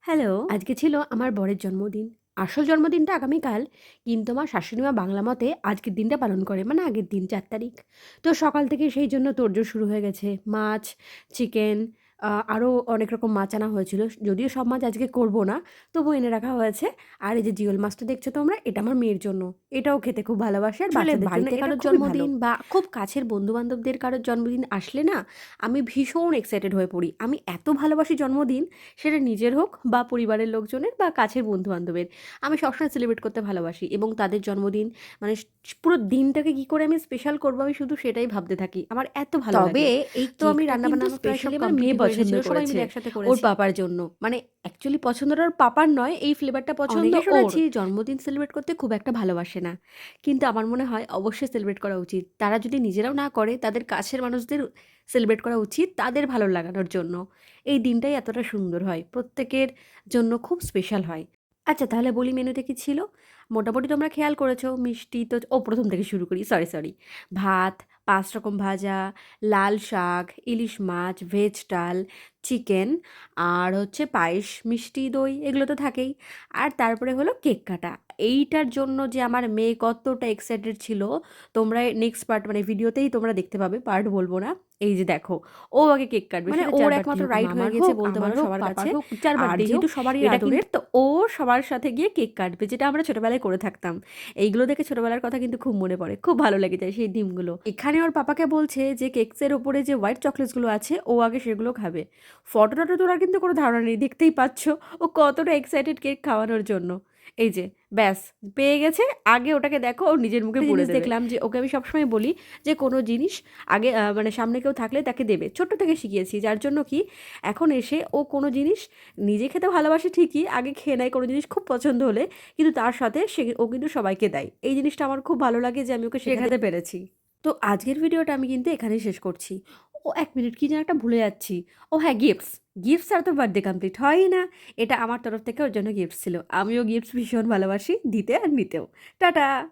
Hello, আজকে ছিল আমার বরের জন্মদিন। আসল জন্মদিনটা আগামীকাল, কিন্তু আমার শাশুড়ি মা বাংলা মতে আজকের দিনটা পালন করে, মানে আগের দিন ৪ তারিখ। তো সকাল থেকে সেই জন্য তোড়জোড় শুরু হয়ে গেছে। মাছ, চিকেন, আরও অনেক রকম মাছ আনা হয়েছিল। যদিও সব মাছ আজকে করব না, তবুও এনে রাখা হয়েছে। আর এই যে জিওল মাছটা দেখছো তোমরা, এটা আমার মেয়ের জন্য। এটাও খেতে খুব ভালোবাসে। আর আসলে বাচ্চাদের জন্য বাড়িতে এটা কারোর খুবই ভালো। জন্মদিন বা খুব কাছের বন্ধু-বান্ধবদের কারোর জন্মদিন আসলে না, আমি ভীষণ এক্সাইটেড হয়ে পড়ি। আমি এত ভালোবাসি জন্মদিন, সেটা নিজের হোক বা পরিবারের লোকজনের বা কাছের বন্ধু-বান্ধবের। আমি সবসময় সেলিব্রেট করতে ভালোবাসি এবং তাদের জন্মদিন মানে পুরো দিনটাকে কি করে আমি স্পেশাল করব, আমি শুধু সেটাই ভাবতে থাকি। আমার এত ভালো তবে লাগে। এই তো আমি কেকটা কিন্তু রান্না-বান্না আমার প্রায় সব স্পেশালি আমার মেয়ে কমপ্লিটই হয়ে পছন্দ গেছিল। সবাই করেছে। মিলে একসাথে ওর করেছি। পাপার জন্য। মানে অ্যাকচুয়ালি পছন্দটা ওর পাপার নয়, এই ফ্লেভারটা পছন্দ অনেকে ওর। শুনেছি জন্মদিন সেলিব্রেট করতে খুব একটা ভালোবাসে না। কিন্তু আমার মনে হয় অবশ্যই সেলিব্রেট করা উচিত। তারা যদি নিজেরাও না করে, তাদের কাছের মানুষদের সেলিব্রেট করা উচিত তাদের ভালো লাগানোর জন্য। এই দিনটাই এতটা সুন্দর হয়। প্রত্যেকের জন্য খুব স্পেশাল হয়। আচ্ছা, তাহলে বলি মেনুতে কি ছিল? মোটামুটি তোমরা খেয়াল করেছো, মিষ্টি তো ১ম থেকে শুরু করি। সরি। ভাত, ৫ রকম ভাজা, লাল শাক, ইলিশ মাছ, ভেজ ডাল, চিকেন আর হচ্ছে পায়েস, মিষ্টি, দই এগুলো তো থাকেই। আর তারপরে হলো কেক কাটা। এইটার জন্য যে আমার মেয়ে কতটা এক্সাইটেড ছিল, তোমরা নেক্সট পার্ট মানে ভিডিওতেই তোমরা দেখতে পাবে, পার্ট বলব না। এই যে দেখো, ও আগে কেক কাটবে। মানে সেটা ওর যার বার্থডে একমাত্র হোক, রাইট হয়ে মামার গেছে হোক, বলতে আমার পারো হোক, সবার পাপার কাছে। হোক, যার আর বার্থডেই হোক, যেহেতু সবারই এটা আদরের, কিন্তু তো ও সবার সাথে গিয়ে কেক কাটবে, যেটা আমরা ছোটবেলায় করে থাকতাম। এইগুলো দেখে ছোটবেলার কথা কিন্তু খুব মনে পড়ে। খুব ভালো লেগে যায় সেই দিনগুলো। এখানে ওর পাপাকে বলছে যে কেকসের ওপরে যে হোয়াইট চকোলেটসগুলো আছে, ও আগে সেগুলো খাবে। ফটো-টটো তোলার কিন্তু কোনো ধারণা নেই। দেখতেই পাচ্ছ ও কতটা এক্সাইটেড কেক খাওয়ানোর জন্য। এই যে ব্যাস পেয়ে গেছে। আগে ওটাকে দেখো, ও নিজের মুখে একটা পুরে জিনিস দেবে। দেখলাম যে ওকে আমি সবসময় বলি যে কোনো জিনিস আগে মানে সামনে কেউ থাকলে তাকে দেবে। ছোট্ট থেকে শিখিয়েছি। যার জন্য কি এখন এসে ও কোনো জিনিস নিজে খেতে ভালোবাসে ঠিকই, আগে খেয়ে নেয় কোনো জিনিস খুব পছন্দ হলে, কিন্তু তার সাথে ও কিন্তু সবাইকে দেয়। এই জিনিসটা আমার খুব ভালো লাগে যে আমি ওকে শেখাতে পেরেছি। তো আজকের ভিডিওটা আমি কিন্তু এখানেই শেষ করছি। ও ১ মিনিট কি যেন একটা ভুলে যাচ্ছি। ও হ্যাঁ, গিফটস। গিফটস ছাড়া তো বার্থডে কমপ্লিট হয়ই না। এটা আমার তরফ থেকে ওর জন্য গিফটস ছিল। আমিও গিফটস ভীষণ ভালোবাসি দিতে আর নিতেও। টাটা।